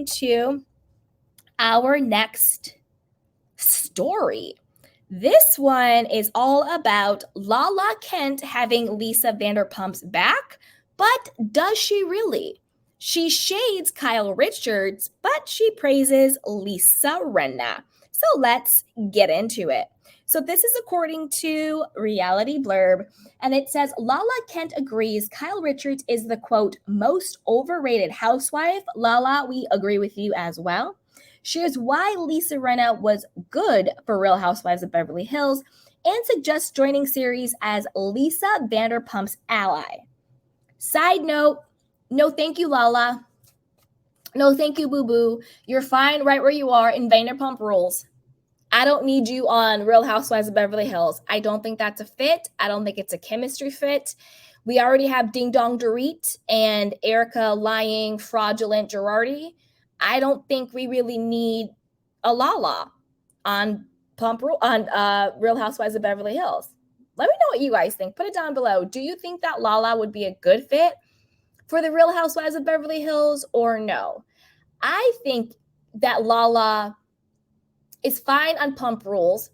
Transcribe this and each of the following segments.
to our next story. This one is all about Lala Kent having Lisa Vanderpump's back, but does she really? She shades Kyle Richards, but she praises Lisa Rinna. So let's get into it. So this is according to Reality Blurb, and it says Lala Kent agrees Kyle Richards is the quote most overrated housewife. Lala, we agree with you as well. Shares why Lisa Rinna was good for Real Housewives of Beverly Hills and suggests joining series as Lisa Vanderpump's ally. Side note, no thank you, Lala. No thank you, Boo Boo. You're fine right where you are in Vanderpump Rules. I don't need you on Real Housewives of Beverly Hills. I don't think that's a fit. I don't think it's a chemistry fit. We already have Ding Dong Dorit and Erica lying fraudulent Girardi. I don't think we really need a Lala on Real Housewives of Beverly Hills. Let me know what you guys think. Put it down below. Do you think that Lala would be a good fit for the Real Housewives of Beverly Hills or no? I think that Lala is fine on Pump Rules.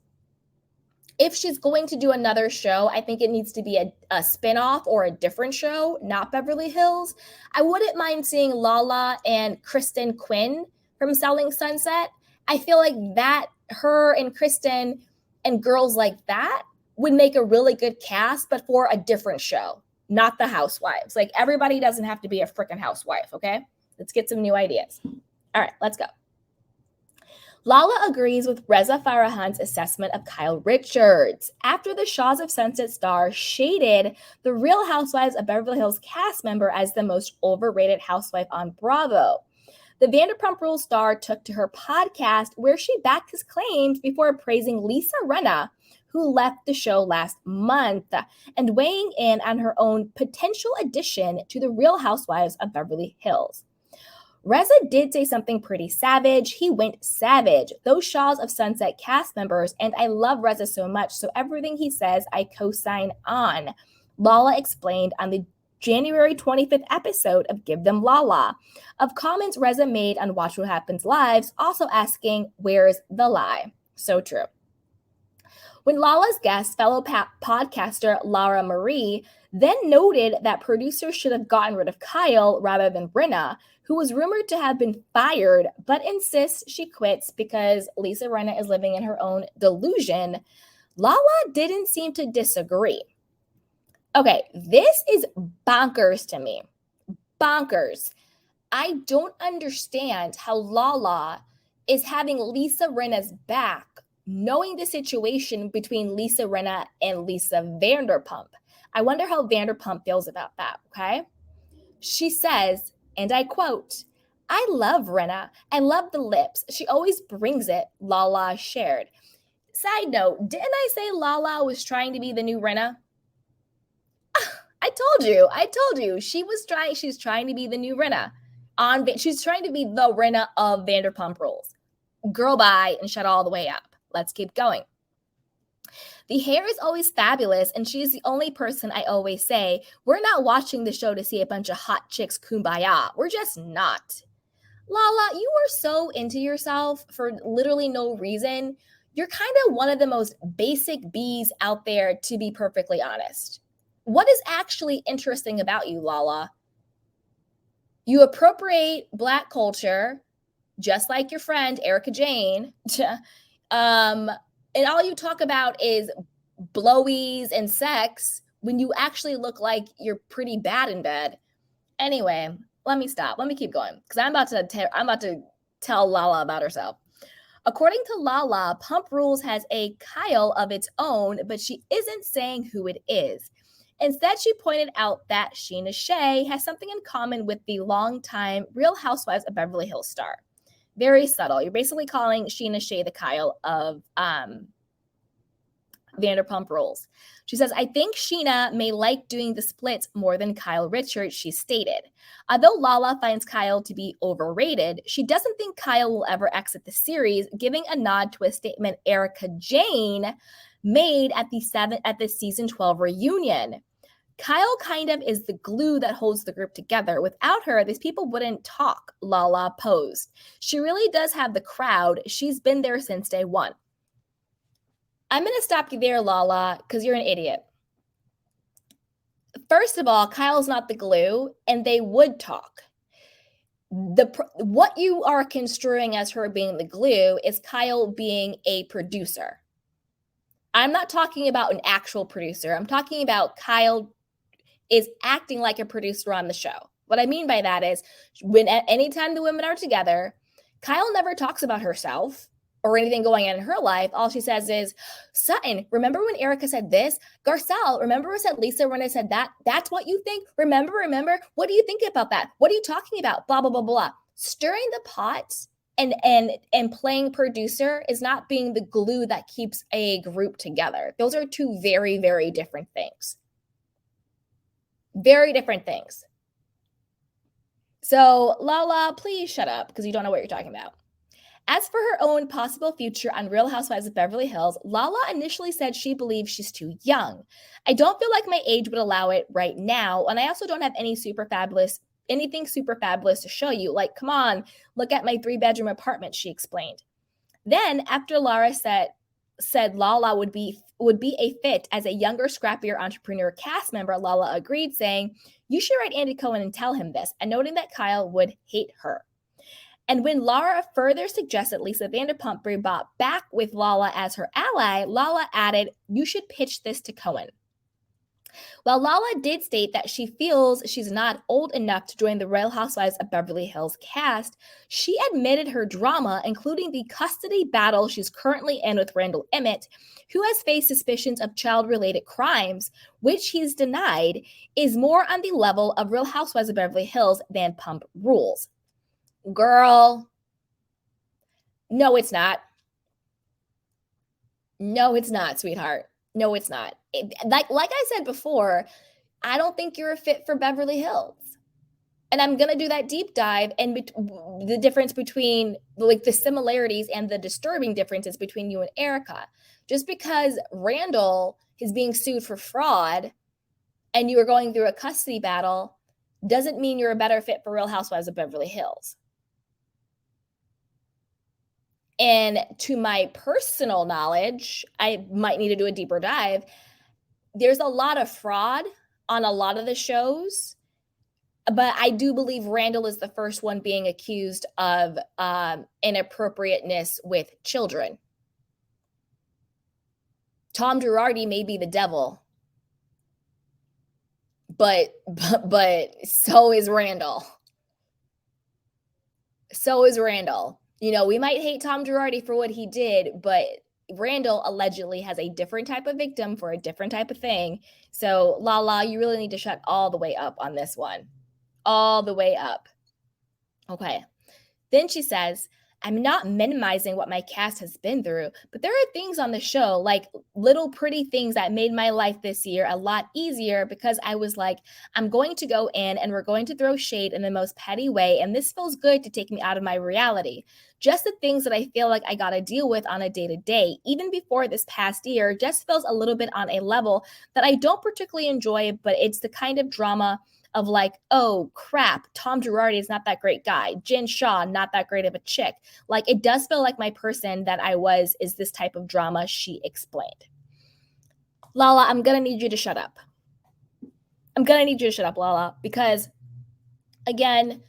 If she's going to do another show, I think it needs to be a spinoff or a different show, not Beverly Hills. I wouldn't mind seeing Lala and Kristen Quinn from Selling Sunset. I feel like that, her and Kristen and girls like that would make a really good cast, but for a different show, not the Housewives. Like everybody doesn't have to be a freaking housewife, okay? Let's get some new ideas. All right, let's go. Lala agrees with Reza Farahan's assessment of Kyle Richards after the Shaws of Sunset star shaded the Real Housewives of Beverly Hills cast member as the most overrated housewife on Bravo. The Vanderpump Rules star took to her podcast where she backed his claims before praising Lisa Rinna, who left the show last month, and weighing in on her own potential addition to the Real Housewives of Beverly Hills. Reza did say something pretty savage. He went savage. Those Shaws of Sunset cast members, and I love Reza so much, so everything he says, I co-sign on. Lala explained on the January 25th episode of Give Them Lala, of comments Reza made on Watch What Happens Lives, also asking, where's the lie? So true. When Lala's guest, fellow podcaster Lara Marie, then noted that producers should have gotten rid of Kyle rather than Rinna, who was rumored to have been fired, but insists she quits because Lisa Rinna is living in her own delusion, Lala didn't seem to disagree. Okay, this is bonkers to me. Bonkers. I don't understand how Lala is having Lisa Rinna's back, knowing the situation between Lisa Rinna and Lisa Vanderpump. I wonder how Vanderpump feels about that, okay? She says, and I quote, I love Rinna. I love the lips. She always brings it, Lala shared. Side note, didn't I say Lala was trying to be the new Rinna? I told you. She's trying to be the new Rinna. She's trying to be the Rinna of Vanderpump Rules. Girl, bye, and shut all the way up. Let's keep going. The hair is always fabulous, and she's the only person I always say, we're not watching the show to see a bunch of hot chicks kumbaya. We're just not. Lala, you are so into yourself for literally no reason. You're kind of one of the most basic bees out there, to be perfectly honest. What is actually interesting about you, Lala? You appropriate Black culture, just like your friend Erica Jane, and all you talk about is blowies and sex when you actually look like you're pretty bad in bed. Anyway, let me stop. Let me keep going because I'm about to tell Lala about herself. According to Lala, Pump Rules has a Kyle of its own, but she isn't saying who it is. Instead, she pointed out that Sheena Shea has something in common with the longtime Real Housewives of Beverly Hills star. Very subtle. You're basically calling Sheena Shea the Kyle of Vanderpump Rules. She says, I think Sheena may like doing the splits more than Kyle Richards, she stated. Although Lala finds Kyle to be overrated, she doesn't think Kyle will ever exit the series, giving a nod to a statement Erica Jane made at the season 12 reunion. Kyle kind of is the glue that holds the group together. Without her, these people wouldn't talk, Lala posed. She really does have the crowd. She's been there since day one. I'm going to stop you there, Lala, because you're an idiot. First of all, Kyle's not the glue, and they would talk. What you are construing as her being the glue is Kyle being a producer. I'm not talking about an actual producer. I'm talking about Kyle is acting like a producer on the show. What I mean by that is when anytime the women are together, Kyle never talks about herself or anything going on in her life. All she says is, Sutton, remember when Erica said this? Garcelle, remember what said Lisa when I said that? That's what you think? Remember? What do you think about that? What are you talking about? Blah, blah, blah, blah. Stirring the pot and playing producer is not being the glue that keeps a group together. Those are two very, very different things. Very different things. So, Lala, please shut up because you don't know what you're talking about. As for her own possible future on Real Housewives of Beverly Hills, Lala initially said she believes she's too young. I don't feel like my age would allow it right now, and I also don't have anything super fabulous to show you. Like, come on, look at my 3-bedroom apartment, she explained. Then, after Lara said Lala would be a fit as a younger, scrappier entrepreneur cast member, Lala agreed, saying, you should write Andy Cohen and tell him this, and noting that Kyle would hate her. And when Lara further suggested Lisa Vanderpump be brought back with Lala as her ally, Lala added, you should pitch this to Cohen. While Lala did state that she feels she's not old enough to join the Real Housewives of Beverly Hills cast, she admitted her drama, including the custody battle she's currently in with Randall Emmett, who has faced suspicions of child-related crimes, which he's denied, is more on the level of Real Housewives of Beverly Hills than Pump Rules. Girl, no, it's not. No, it's not, sweetheart. No, it's not. Like I said before, I don't think you're a fit for Beverly Hills. And I'm going to do that deep dive and the difference between like the similarities and the disturbing differences between you and Erica. Just because Randall is being sued for fraud and you are going through a custody battle doesn't mean you're a better fit for Real Housewives of Beverly Hills. And to my personal knowledge, I might need to do a deeper dive. There's a lot of fraud on a lot of the shows, but I do believe Randall is the first one being accused of inappropriateness with children. Tom Girardi may be the devil, but so is Randall. So is Randall. You know, we might hate Tom Girardi for what he did, but Randall allegedly has a different type of victim for a different type of thing. So, Lala, you really need to shut all the way up on this one. All the way up. Okay. Then she says, I'm not minimizing what my cast has been through, but there are things on the show, like little pretty things that made my life this year a lot easier because I was like, I'm going to go in and we're going to throw shade in the most petty way, and this feels good to take me out of my reality. Just the things that I feel like I got to deal with on a day-to-day, even before this past year, just feels a little bit on a level that I don't particularly enjoy, but it's the kind of drama of like, oh crap, Tom Girardi is not that great guy. Jen Shaw, not that great of a chick. Like, it does feel like my person that I was is this type of drama, she explained. Lala, I'm going to need you to shut up. I'm going to need you to shut up, Lala, because again,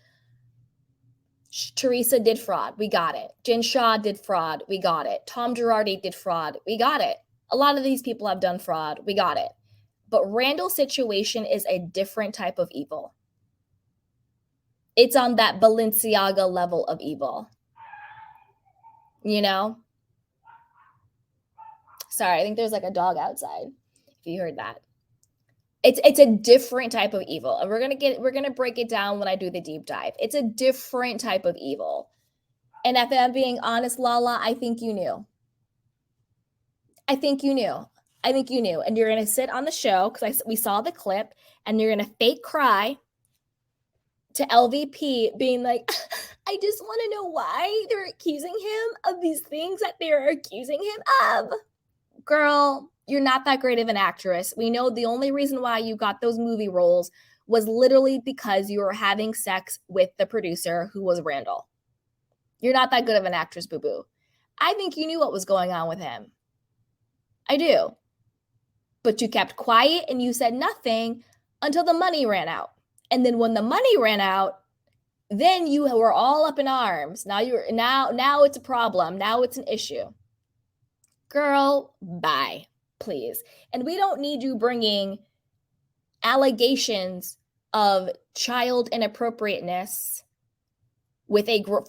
Teresa did fraud. We got it. Jen Shaw did fraud. We got it. Tom Girardi did fraud. We got it. A lot of these people have done fraud. We got it. But Randall's situation is a different type of evil. It's on that Balenciaga level of evil. You know? Sorry, I think there's like a dog outside, if you heard that. It's a different type of evil. And we're gonna break it down when I do the deep dive. It's a different type of evil. And if I'm being honest, Lala, I think you knew. I think you knew. And you're going to sit on the show because we saw the clip, and you're going to fake cry to LVP being like, I just want to know why they're accusing him of these things that they're accusing him of. girl, you're not that great of an actress. We know the only reason why you got those movie roles was literally because you were having sex with the producer who was Randall. You're not that good of an actress, boo-boo. I think you knew what was going on with him. I do. But you kept quiet and you said nothing until the money ran out. And then when the money ran out, then you were all up in arms. Now it's a problem. Now it's an issue. Girl, bye, please. And we don't need you bringing allegations of child inappropriateness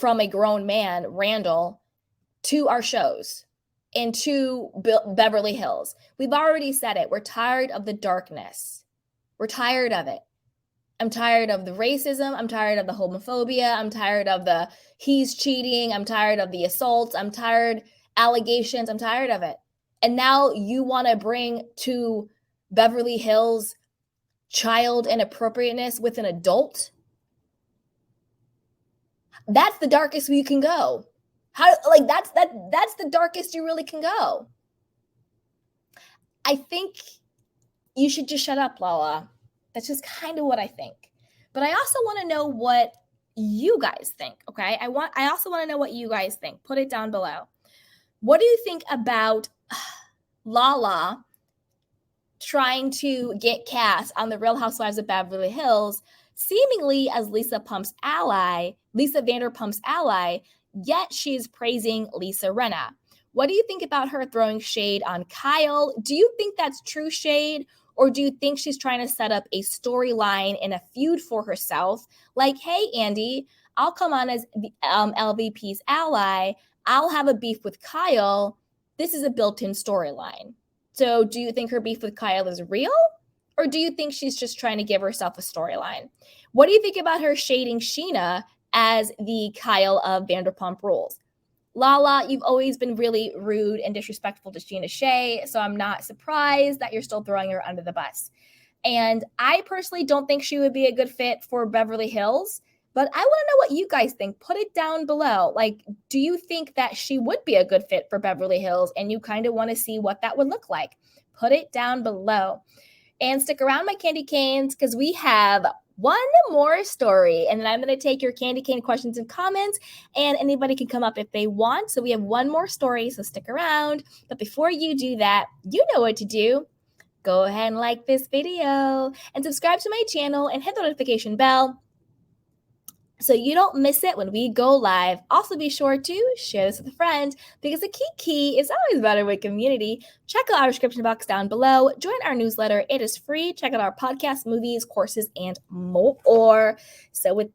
from a grown man, Randall, to our shows and to Beverly Hills. We've already said it. We're tired of the darkness. We're tired of it. I'm tired of the racism. I'm tired of the homophobia. I'm tired of the he's cheating. I'm tired of the assaults. I'm tired allegations. I'm tired of it. And now you want to bring to Beverly Hills child inappropriateness with an adult? That's the darkest you can go. That's the darkest you really can go. I think you should just shut up, Lala. That's just kind of what I think. But I also want to know what you guys think, okay? I also want to know what you guys think. Put it down below. What do you think about Lala trying to get cast on The Real Housewives of Beverly Hills, seemingly as Lisa Vanderpump's ally, yet she's praising Lisa Rinna? What do you think about her throwing shade on Kyle? Do you think that's true shade? Or do you think she's trying to set up a storyline and a feud for herself? Like, hey, Andy, I'll come on as LVP's ally. I'll have a beef with Kyle. This is a built-in storyline. So do you think her beef with Kyle is real? Or do you think she's just trying to give herself a storyline? What do you think about her shading Sheena as the Kyle of Vanderpump Rules? Lala, you've always been really rude and disrespectful to Sheena Shea, so I'm not surprised that you're still throwing her under the bus. And I personally don't think she would be a good fit for Beverly Hills, but I want to know what you guys think. Put it down below. Like, do you think that she would be a good fit for Beverly Hills and you kind of want to see what that would look like? Put it down below. And stick around, my candy canes, because we have one more story, and then I'm going to take your candy cane questions and comments, and anybody can come up if they want. So we have one more story, so stick around. But before you do that, you know what to do. Go ahead and like this video and subscribe to my channel and hit the notification bell so you don't miss it when we go live. Also, be sure to share this with a friend, because the key is always better with community. Check out our description box down below. Join our newsletter. It is free. Check out our podcast, movies, courses, and more. So with